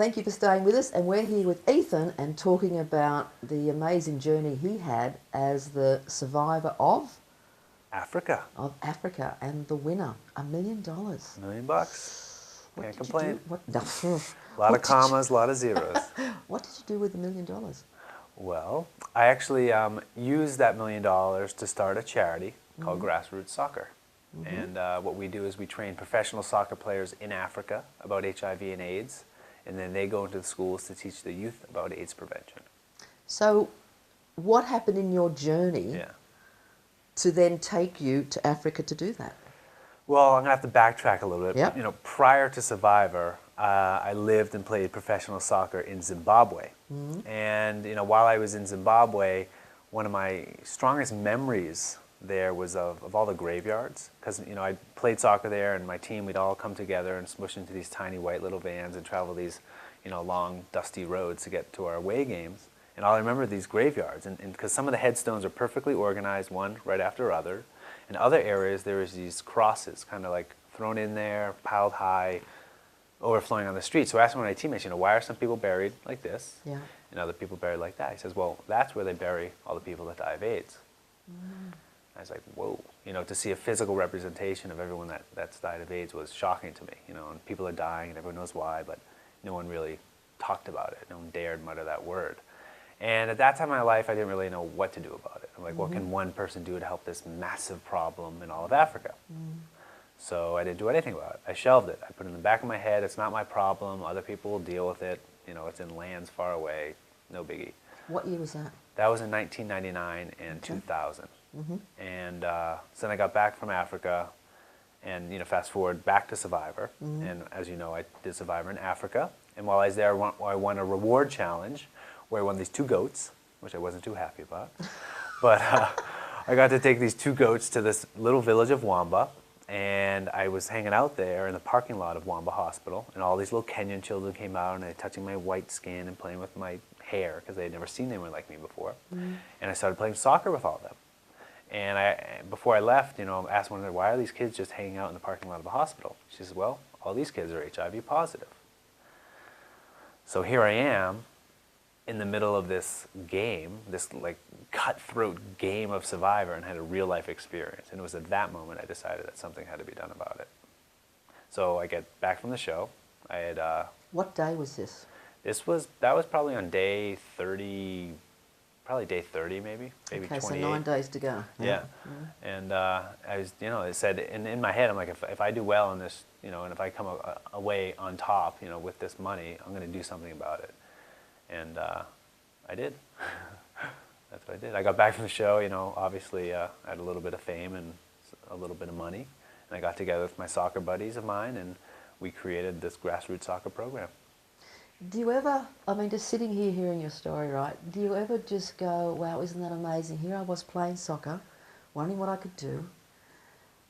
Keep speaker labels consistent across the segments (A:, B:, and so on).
A: thank you for staying with us. And we're here with Ethan and talking about the amazing journey he had as the survivor
B: Africa.
A: of Africa and the winner, $1 million.
B: $1 million bucks. Can't complain. A lot
A: what
B: of commas, a lot of zeros.
A: What did you do with $1 million?
B: Well, I actually used that $1 million to start a charity called Grassroots Soccer. And what we do is we train professional soccer players in Africa about HIV and AIDS, and then they go into the schools to teach the youth about AIDS prevention.
A: So what happened in your journey to then take you to Africa to do that?
B: Well, I'm going to have to backtrack a little bit.
A: Yep.
B: You know, prior to Survivor, I lived and played professional soccer in Zimbabwe. And, you know, while I was in Zimbabwe, one of my strongest memories there was of all the graveyards. Because, you know, I played soccer there, and my team, we'd all come together and smush into these tiny white little vans and travel these, you know, long, dusty roads to get to our away games. And all I remember these graveyards, and because some of the headstones are perfectly organized, one right after other. In other areas, there was these crosses, kind of like thrown in there, piled high, overflowing on the street. So I asked one of my teammates, you know, why are some people buried like this and other people buried like that? He says, well, that's where they bury all the people that die of AIDS. I was like, whoa. You know, to see a physical representation of everyone that's died of AIDS was shocking to me. You know, and people are dying and everyone knows why, but no one really talked about it. No one dared mutter that word. And at that time in my life, I didn't really know what to do about it. I'm like, what can one person do to help this massive problem in all of Africa? So I didn't do anything about it. I shelved it. I put it in the back of my head, it's not my problem, other people will deal with it. You know, it's in lands far away, no biggie.
A: What year was that?
B: That was in 1999 and 2000. And so then I got back from Africa, and, you know, fast forward back to Survivor. And as you know, I did Survivor in Africa. And while I was there, I won a reward challenge where I won these 2 goats, which I wasn't too happy about. But I got to take these 2 goats to this little village of Wamba, and I was hanging out there in the parking lot of Wamba Hospital, and all these little Kenyan children came out, and they were touching my white skin and playing with my hair, because they had never seen anyone like me before. And I started playing soccer with all of them. And before I left, you know, I asked one of them, why are these kids just hanging out in the parking lot of a hospital? She says, well, all these kids are HIV positive. So here I am, in the middle of this game, this like cutthroat game of Survivor, and had a real life experience. And it was at that moment I decided that something had to be done about it. So I get back from the show. I had
A: What day was this?
B: that was probably on day 30, probably day 30 maybe
A: Okay,
B: 28.
A: so 9 days to go.
B: Yeah. And I was, you know, it said in my head, I'm like, if I do well in this, you know, and if I come away on top, you know, with this money, I'm going to do something about it. And I did. That's what I did. I got back from the show, you know, obviously I had a little bit of fame and a little bit of money. And I got together with my soccer buddies of mine, and we created this grassroots soccer program.
A: Do you ever, I mean, just sitting here hearing your story, right, do you ever just go, wow, isn't that amazing? Here I was playing soccer, wondering what I could do,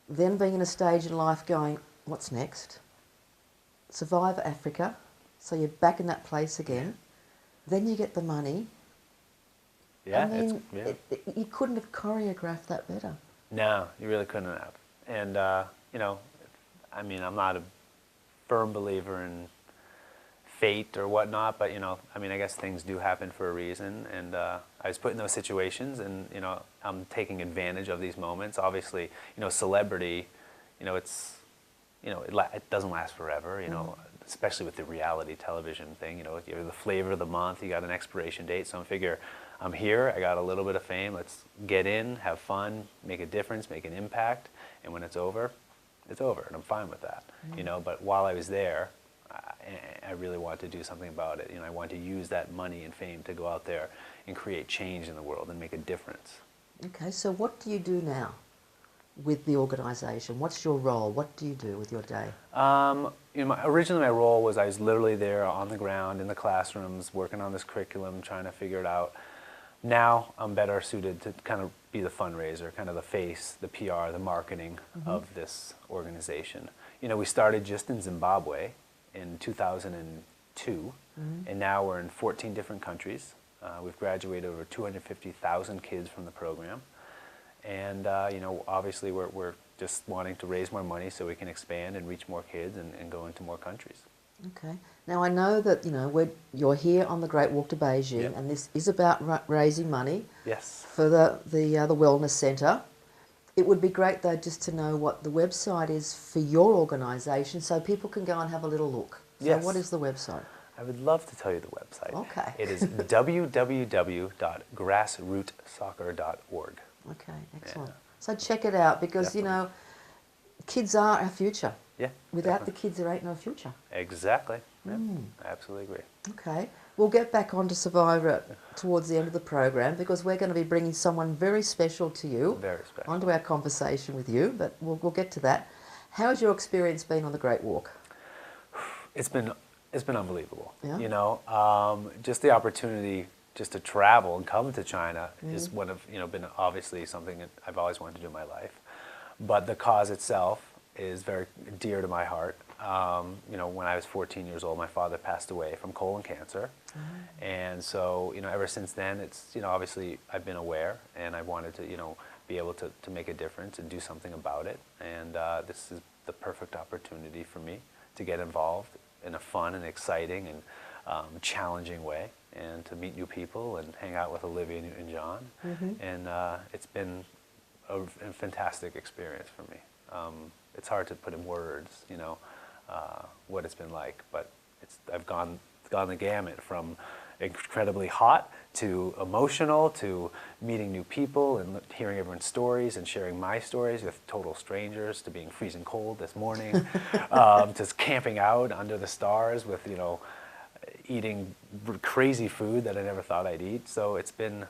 A: then being in a stage in life going, what's next? Survivor Africa, so you're back in that place again. Then you get the money.
B: Yeah,
A: I mean, you couldn't have choreographed that better.
B: No, you really couldn't have. And, you know, I mean, I'm not a firm believer in fate or whatnot, but, you know, I mean, I guess things do happen for a reason. And I was put in those situations, and, you know, I'm taking advantage of these moments. Obviously, you know, celebrity, you know, it's, you know, it doesn't last forever, you know. Especially with the reality television thing, you know, you're the flavor of the month, you got an expiration date, so I figure I'm here, I got a little bit of fame, let's get in, have fun, make a difference, make an impact, and when it's over, and I'm fine with that, you know. But while I was there, I really wanted to do something about it. You know, I wanted to use that money and fame to go out there and create change in the world and make a difference.
A: Okay, so what do you do now with the organisation? What's your role? What do you do with your day?
B: You know, originally my role was I was literally there on the ground in the classrooms working on this curriculum, trying to figure it out. Now I'm better suited to kind of be the fundraiser, kind of the face, the PR, the marketing of this organization. You know, we started just in Zimbabwe in 2002, and now we're in 14 different countries. We've graduated over 250,000 kids from the program. And, you know, obviously we're just wanting to raise more money so we can expand and reach more kids and go into more countries.
A: Okay. Now I know that you're here on the Great Walk to Beijing,
B: Yep.
A: and this is about raising money
B: Yes.
A: for the wellness centre. It would be great though just to know what the website is for your organisation, so people can go and have a little look. So
B: Yes.
A: what is the website?
B: I would love to tell you the website.
A: Okay.
B: It is www.grassrootsoccer.org.
A: Okay, excellent.
B: Yeah.
A: So check it out because
B: Definitely.
A: kids are our future.
B: Yeah.
A: Without
B: definitely.
A: the kids, there ain't no future.
B: Exactly. Yeah, I absolutely agree.
A: Okay, we'll get back onto Survivor towards the end of the program because we're going to be bringing someone very special to you
B: Very special.
A: onto our conversation with you, but we'll get to that. How has your experience been on the Great Walk?
B: It's been unbelievable.
A: Yeah.
B: Just the opportunity just to travel and come to China is one of been obviously something that I've always wanted to do in my life, but the cause itself is very dear to my heart. When I was 14 years old, my father passed away from colon cancer, and so ever since then, it's obviously I've been aware, and I wanted to be able to make a difference and do something about it, and this is the perfect opportunity for me to get involved in a fun and exciting and challenging way, and to meet new people and hang out with Olivia and John, and it's been a fantastic experience for me. It's hard to put in words, what it's been like, but I've gone the gamut from incredibly hot to emotional to meeting new people and hearing everyone's stories and sharing my stories with total strangers to being freezing cold this morning, to camping out under the stars with eating crazy food that I never thought I'd eat. So it's been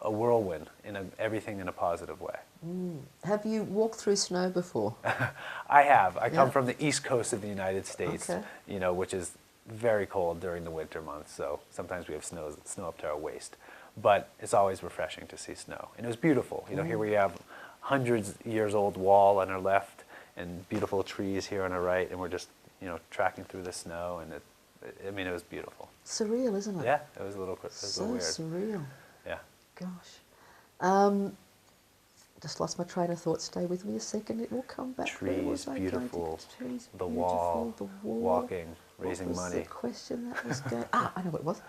B: a whirlwind everything in a positive way.
A: Have you walked through snow before?
B: I have. I come
A: Yeah.
B: from the east coast of the United States,
A: Okay.
B: which is very cold during the winter months. So sometimes we have snow up to our waist, but it's always refreshing to see snow. And it was beautiful. Here we have hundreds years old wall on our left and beautiful trees here on our right, and we're just tracking through the snow, and it was beautiful.
A: Surreal, isn't it?
B: Yeah, it was a little
A: So
B: weird.
A: surreal.
B: Yeah.
A: Gosh. Just lost my train of thought. Stay with me a second. It will come back. Where
B: Trees,
A: was I going to
B: beautiful.
A: get? Trees,
B: The
A: beautiful.
B: wall,
A: The wall.
B: walking, raising
A: What was
B: money.
A: the question that was going? I know what it was.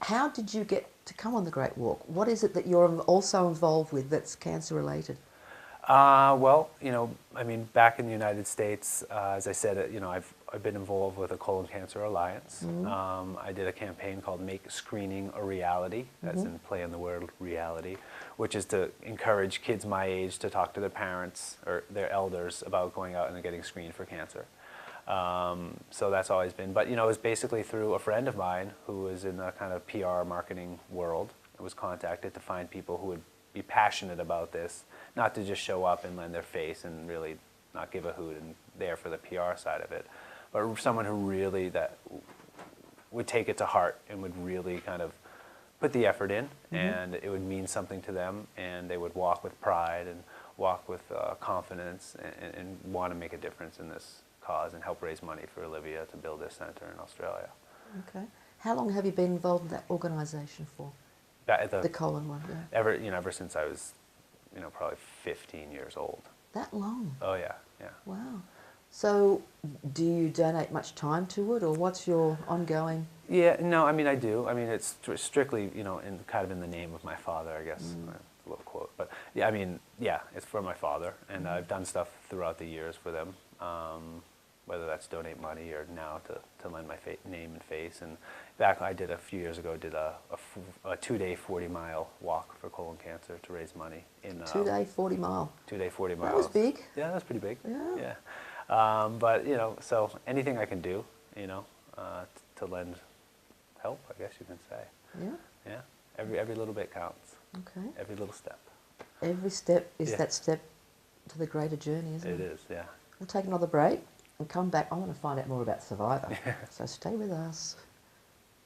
A: How did you get to come on the Great Walk? What is it that you're also involved with that's cancer related?
B: Well, back in the United States, as I said, I've been involved with a colon cancer alliance. I did a campaign called Make Screening a Reality. That's in play on the word reality, which is to encourage kids my age to talk to their parents or their elders about going out and getting screened for cancer. So that's always been, but it was basically through a friend of mine who was in the kind of PR marketing world. I was contacted to find people who would be passionate about this, not to just show up and lend their face and really not give a hoot and there for the PR side of it, but someone who really that would take it to heart and would really kind of put the effort in, and it would mean something to them, and they would walk with pride and walk with confidence and want to make a difference in this cause and help raise money for Olivia to build this center in Australia.
A: Okay. How long have you been involved in that organisation for? The colon one, yeah.
B: Ever since I was, probably 15 years old.
A: That long?
B: Oh yeah, yeah.
A: Wow. So, do you donate much time to it, or what's your ongoing?
B: Yeah, no, I do. It's strictly, in kind of in the name of my father, I guess. A little quote, but yeah, it's for my father, and I've done stuff throughout the years for them, whether that's donate money or now to lend my name and face. And back I did a few years ago, did a 2-day 40-mile walk for colon cancer to raise money in
A: 2-day 40 mile.
B: 2-day 40 miles.
A: That was big.
B: Yeah, that's pretty big.
A: Yeah.
B: But so anything I can do, to lend help, I guess you can say.
A: Yeah.
B: Yeah. Every little bit counts.
A: Okay.
B: Every little step.
A: Every step is that step to the greater journey, isn't it?
B: It is, yeah.
A: We'll take another break and come back. I want to find out more about Survivor. So stay with us.